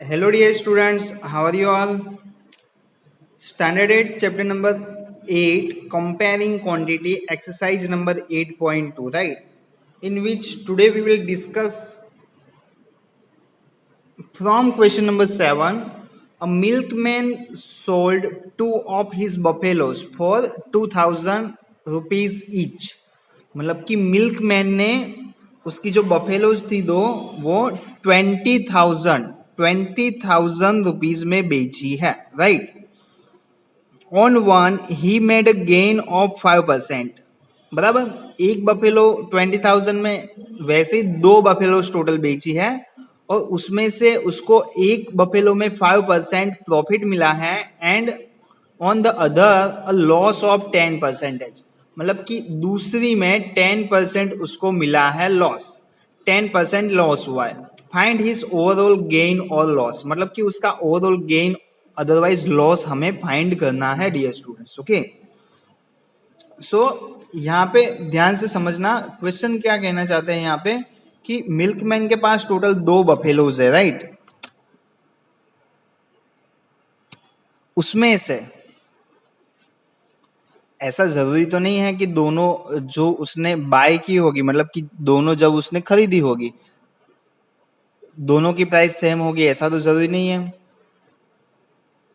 Hello dear students, how are you all? Standard 8 chapter number 8 comparing quantity exercise number 8.2, right? In which today we will discuss from question number 7. A milkman sold two of his buffaloes for 2000 rupees each. मतलब कि milkman ने उसकी जो buffaloes थी दो वो 20,000 rupees में बेची है, right? On one he made a gain of 5%. बराबर, एक बफेलो 20,000 में, वैसे ही दो बफेलोज टोटल बेची है और उसमें से उसको एक बफेलो में 5% प्रॉफिट मिला है and on the other a loss of 10%. मतलब कि दूसरी में 10% उसको मिला है लॉस, 10% लॉस हुआ है. फाइंड हिज ओवरऑल गेन और लॉस, मतलब कि उसका ओवरऑल गेन अदरवाइज लॉस हमें फाइंड करना है डियर स्टूडेंट्स. ओके, सो यहाँ पे ध्यान से समझना, क्वेश्चन क्या कहना चाहते हैं यहाँ पे कि मिल्कमैन के पास टोटल दो बफेलोज है, राइट? उसमें से ऐसा जरूरी तो नहीं है कि दोनों जो उसने बाय की होगी, मतलब कि दोनों जब उसने खरीदी होगी दोनों की प्राइस सेम होगी, ऐसा तो जरूरी नहीं है.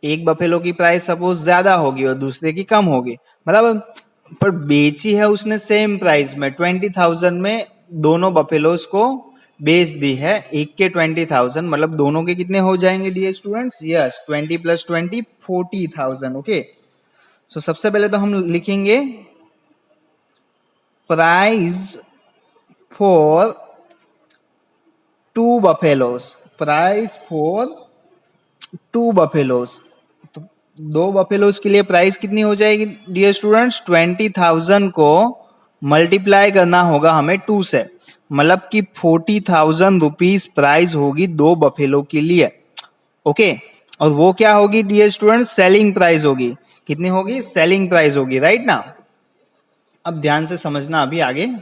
एक बफेलो की प्राइस सपोज ज्यादा होगी और दूसरे की कम होगी, बराबर, पर बेची है उसने सेम प्राइस में 20,000 में. दोनों बफेलोज को बेच दी है, एक के 20,000, मतलब दोनों के कितने हो जाएंगे dear students? Yes, 20 + 20 40,000. Okay, so सबसे पहले तो हम लिखेंगे price for two buffaloes. Price for two buffaloes, तो दो बफेलोज के लिए प्राइस कितनी हो जाएगी डियर स्टूडेंट्स? 20,000 को मल्टीप्लाई करना होगा हमें 2 से, मतलब कि 40,000 रुपीज प्राइस होगी दो बफेलो के लिए. ओके, और वो क्या होगी डियर स्टूडेंट्स? सेलिंग प्राइस होगी. कितनी होगी? सेलिंग प्राइस होगी, राइट ना? अब ध्यान से समझना अभी आगे.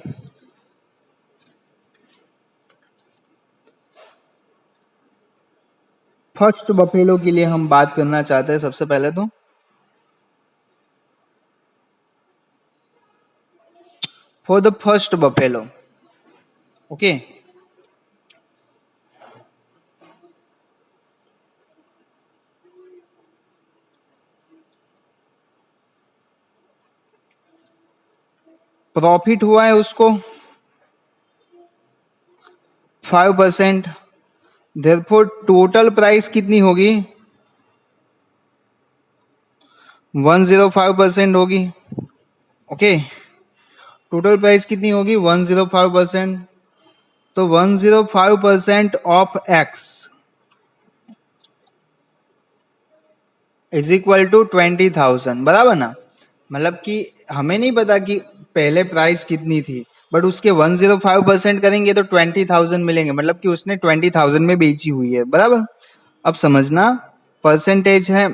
फर्स्ट बफेलो के लिए हम बात करना चाहते हैं सबसे पहले तो. For the first buffalo, okay, profit हुआ है उसको 5%. देयरफॉर टोटल प्राइस कितनी होगी? 105% होगी. ओके, टोटल प्राइस कितनी होगी? 105%. तो 105% of X is equal to 20,000, बराबर ना? मतलब कि हमें नहीं पता कि पहले प्राइस कितनी थी, बट उसके 105% करेंगे तो 20,000 मिलेंगे, मतलब कि उसने 20,000 में बेची हुई है, बराबर. अब समझना, परसेंटेज है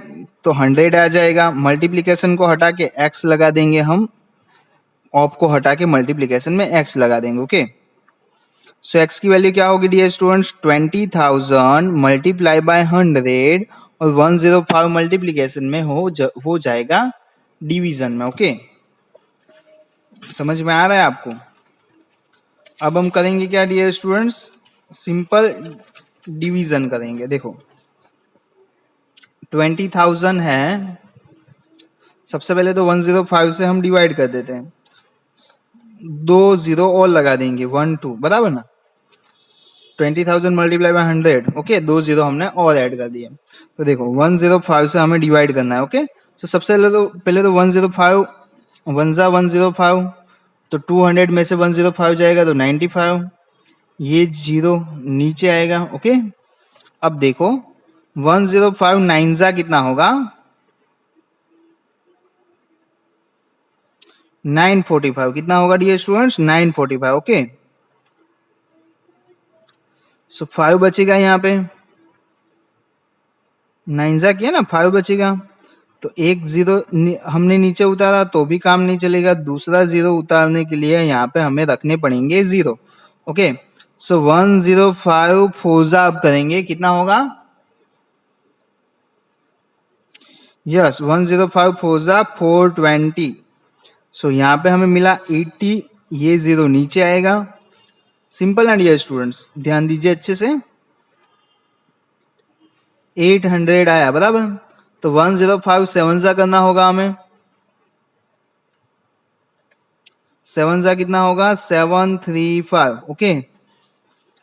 तो 100 आ जाएगा, मल्टीप्लीकेशन को हटा के x लगा देंगे हम, ऑफ को हटा के मल्टीप्लीकेशन में x लगा देंगे. ओके, सो x की वैल्यू क्या होगी डियर स्टूडेंट्स? 20,000 मल्टीप्लाई बाय 100 और 105 मल्टीप्लीकेशन में हो जाएगा डिवीजन में. ओके, समझ में आ रहा है आपको? अब हम करेंगे क्या डियर स्टूडेंट्स? सिंपल डिवीजन करेंगे. देखो 20,000 है, सबसे पहले तो 105 से हम डिवाइड कर देते हैं, 2 जीरो और लगा देंगे, 1 2, बराबर ना? 20,000 मल्टीप्लाई बाय 100. ओके, 2 जीरो हमने और ऐड कर दिए. तो देखो 105 से हमें डिवाइड करना है. ओके, तो सबसे पहले तो 105 1 जा 105, तो 200 में से 105 जाएगा तो 95, ये जीरो नीचे आएगा. ओके, अब देखो 105 9 जा कितना होगा? 945. कितना होगा डियर स्टूडेंट्स? 945. ओके, सो 5 बचेगा, यहाँ पे 9 जा किया ना, 5 बचेगा. तो एक जीरो हमने नीचे उतारा तो भी काम नहीं चलेगा, दूसरा जीरो उतारने के लिए यहाँ पे हमें रखने पड़ेंगे जीरो. ओके, सो 105 फोर जा अब करेंगे कितना होगा? यस 105 4 जा 420। सो यहाँ पे हमें मिला 80, ये जीरो नीचे आएगा। सिंपल एंड डियर स्टूडेंट्स, ध्यान दीजिए अच्छे से। 800 आया बराबर। तो 105 7 जा करना होगा हमें। 7 जा कितना होगा 735। ओके,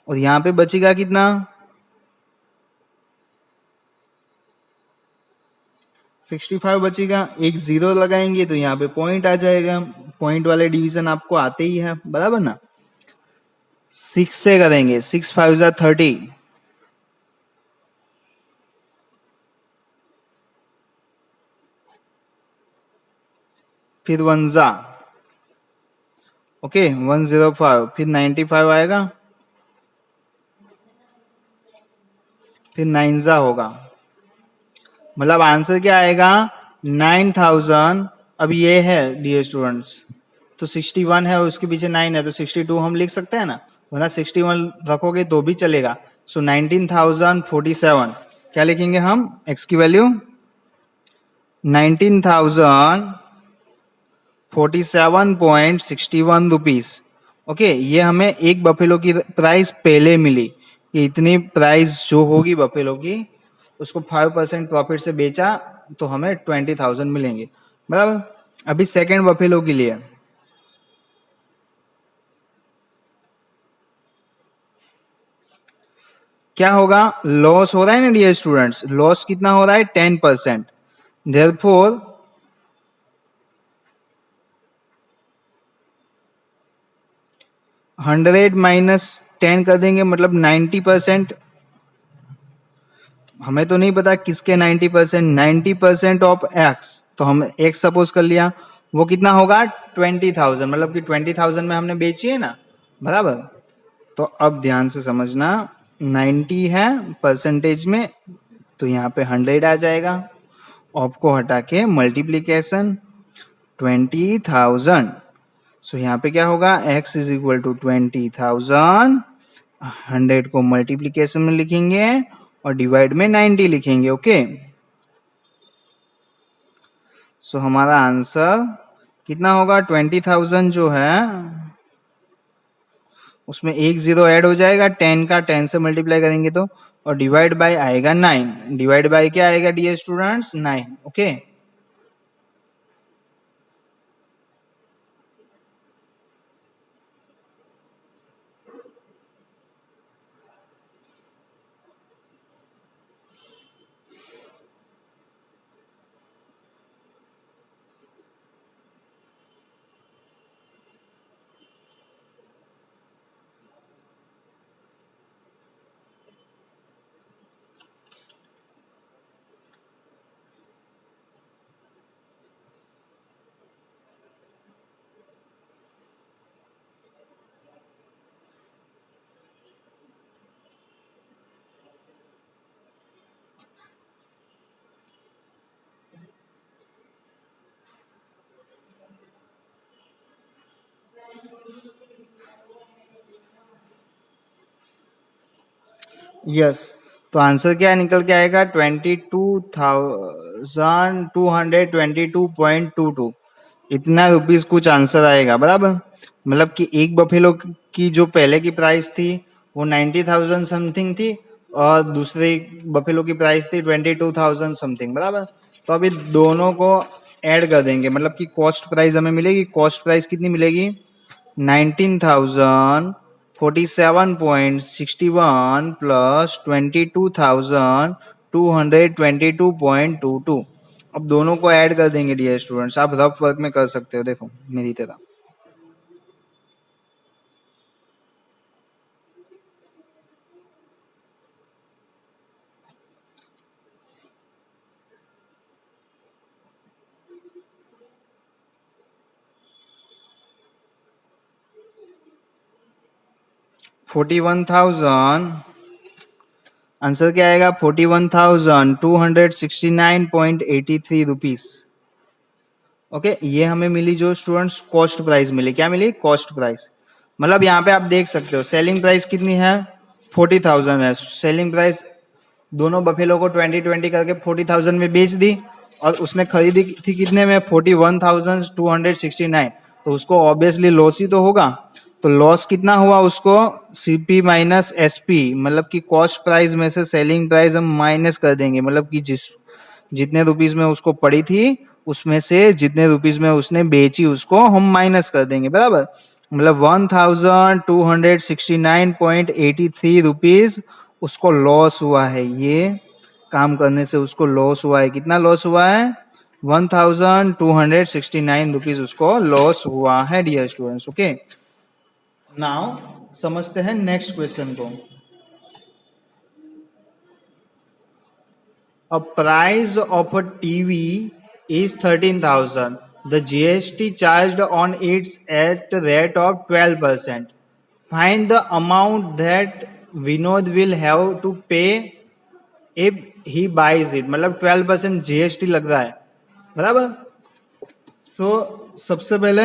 और यहाँ पे बचेगा कितना 65 बचेगा। एक जीरो लगाएंगे तो यहाँ पे पॉइंट आ जाएगा। पॉइंट वाले डिवीजन आपको आते ही है बराबर ना। 6 से करेंगे, 6 5 जा 30। फिर 1 जा ओके 105, फिर 95 आएगा, फिर 9 जा होगा। मतलब आंसर क्या आएगा 9000। अब ये है डियर स्टूडेंट्स, तो 61 है और उसके पीछे 9 है तो 62 हम लिख सकते हैं ना, वरना 61 रखोगे तो भी चलेगा। सो 19,047 क्या लिखेंगे हम, x की वैल्यू 19,047.61 रुपीज। ओके, ये हमें एक बफेलो की प्राइस पहले मिली कि इतनी प्राइस जो होगी बफेलो की, उसको 5% प्रॉफिट से बेचा तो हमें 20,000 मिलेंगे बराबर। अभी सेकेंड बफेलो के लिए क्या होगा, लॉस हो रहा है ना डियर स्टूडेंट्स, लॉस कितना हो रहा है 10%। देयरफॉर 100 माइनस 10 कर देंगे, मतलब 90%। हमें तो नहीं पता किसके 90%, 90% ऑफ एक्स, तो हम एक्स सपोज कर लिया, वो कितना होगा 20,000, मतलब कि 20,000 में हमने बेची है ना बराबर। तो अब ध्यान से समझना, 90 है परसेंटेज में तो यहाँ पे 100 आ जाएगा। ऑफ को हटा के मल्टीप्लीकेशन 20,000। सो यहाँ पे क्या होगा x इज इक्वल टू 20,000, 100 को मल्टीप्लीकेशन में लिखेंगे और डिवाइड में 90 लिखेंगे। ओके, सो हमारा आंसर कितना होगा 20,000 जो है उसमें एक जीरो ऐड हो जाएगा, 10 का 10 से मल्टीप्लाई करेंगे तो, और डिवाइड बाय आएगा 9। डिवाइड बाय क्या आएगा डियर स्टूडेंट्स 9। ओके, यस, तो आंसर क्या निकल के आएगा 22,222.22। इतना रुपीस कुछ आंसर आएगा बराबर। मतलब कि एक बफेलो की जो पहले की प्राइस थी वो 90,000 समथिंग थी और दूसरे बफेलो की प्राइस थी 22,000 समथिंग बराबर। तो अभी दोनों को ऐड कर देंगे, मतलब कि कॉस्ट प्राइस हमें मिलेगी। कॉस्ट प्राइस कितनी मिलेगी 19,047.61 प्लस 22,222.22। अब दोनों को ऐड कर देंगे डियर स्टूडेंट्स, आप रफ वर्क में कर सकते हो, देखो मेरी तरह। $41,000 आंसर क्या आएगा 41,269.83 रुपीस। ओके, ये हमें मिली जो स्टूडेंट्स कॉस्ट प्राइस मिली। क्या मिली कॉस्ट प्राइस, मतलब यहाँ पे आप देख सकते हो सेलिंग प्राइस कितनी है 40,000 है। सेलिंग प्राइस दोनों बफेलो को 20 करके 40,000 में बेच दी और उसने खरीदी थी कितने में, 41,269, तो उसको ऑब्वियसली लॉस ही तो होगा। तो लॉस कितना हुआ उसको, सीपी माइनस एसपी, मतलब कि कॉस्ट प्राइस में से सेलिंग प्राइस हम माइनस कर देंगे, मतलब कि जितने रुपीस में उसको पड़ी थी उसमें से जितने रुपीस में उसने बेची उसको हम माइनस कर देंगे, बराबर। मतलब 1269.83 उसको लॉस हुआ है, ये काम करने से उसको लॉस हुआ है। कितना लॉस हुआ है, 1269 रुपीज उसको लॉस हुआ है डियर स्टूडेंट्स। ओके, नाउ समझते हैं नेक्स्ट क्वेश्चन को। A price of a TV is 13,000. The GST charged on its at rate of 12%. Find the amount that Vinod will have to pay if he buys it. मतलब 12% GST लग रहा है, बराबर। सबसे पहले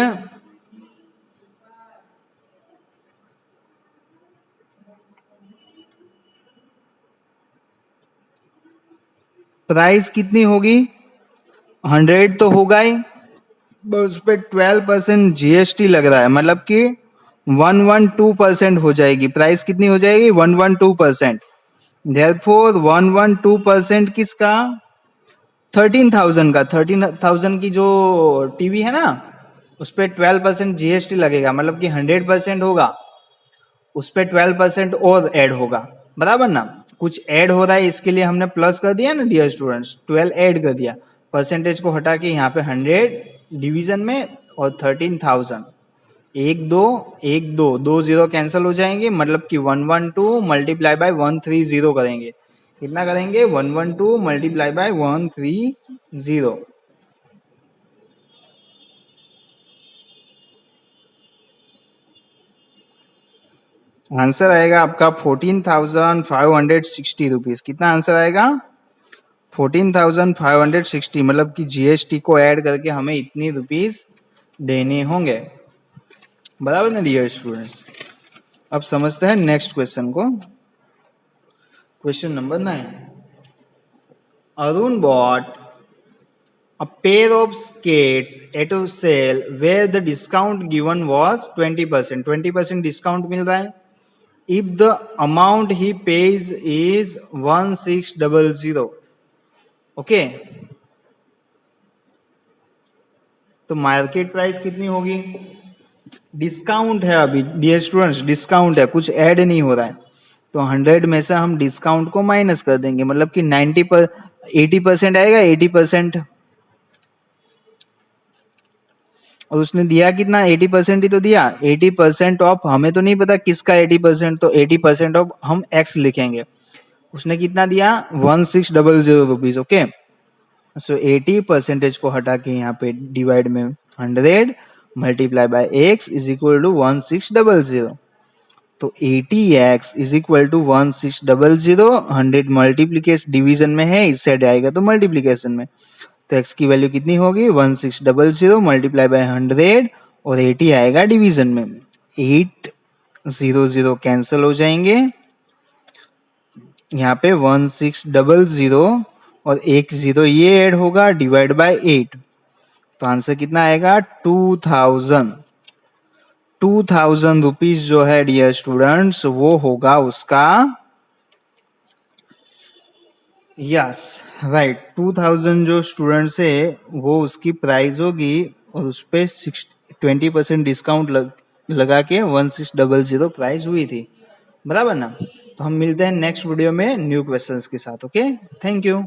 प्राइस कितनी होगी, 100 तो होगा ही, उस पर 12% जीएसटी लग रहा है, मतलब कि 112% हो जाएगी। प्राइस कितनी हो जाएगी, 112%। देयरफॉर 112% किसका, 13,000 का। 13,000 की जो टीवी है ना उस पर 12% जीएसटी लगेगा, मतलब कि 100% होगा, उस पर 12% और ऐड होगा, बराबर ना। कुछ ऐड हो रहा है इसके लिए हमने प्लस कर दिया ना डियर स्टूडेंट्स, 12 ऐड कर दिया, परसेंटेज को हटा के यहाँ पे 100 डिवीजन में और 13,000, एक दो जीरो कैंसिल हो जाएंगे, मतलब कि 112 मल्टीप्लाई बाय 130 करेंगे। कितना करेंगे, 112 मल्टीप्लाई बाय 130। आंसर आएगा आपका 14,560 रुपीज। कितना आंसर आएगा, 14,560, मतलब कि जीएसटी को ऐड करके हमें इतनी रुपीज देने होंगे, बराबर ना डियर स्टूडेंट्स। अब समझते हैं नेक्स्ट क्वेश्चन को। Question number 9। Arun bought a pair of skates at a sale where the discount given was 20%। 20% discount मिल रहा है। If the amount he pays is 1600, okay, तो मार्केट प्राइस कितनी होगी, डिस्काउंट है अभी डियर स्टूडेंट्स, डिस्काउंट है, कुछ ऐड नहीं हो रहा है, तो 100 में से हम डिस्काउंट को माइनस कर देंगे, मतलब कि 80% आएगा, 80%। और उसने दिया कितना, 80% ही तो दिया। 80% ऑफ, हमें तो नहीं पता किसका 80%, तो 80% ऑफ हम एक्स लिखेंगे। उसने कितना दिया, 1600 रुपीज। ओके, सो 80% को हटा के यहाँ पे डिवाइड में 100 multiply by X is equal to 1600। तो 80x is equal to 1600। 100 multiplication division में है, इस साइड आएगा तो मल्टीप्लीकेशन में, तो x की वैल्यू कितनी होगी, 1600 मल्टीप्लाई बाय 100 और 80 आएगा डिवीजन में। 800 कैंसिल हो जाएंगे, यहाँ पे 1600 और एक जीरो ये ऐड होगा, डिवाइड बाय 8, तो आंसर कितना आएगा, 2000 रुपीज जो है डियर स्टूडेंट्स वो होगा उसका, यस राइट, 2000 जो स्टूडेंट्स है वो उसकी प्राइस होगी, और उस पे 20% डिस्काउंट लगा के 1600 प्राइस हुई थी, बराबर ना। तो हम मिलते हैं नेक्स्ट वीडियो में न्यू क्वेश्चंस के साथ। Okay, thank you.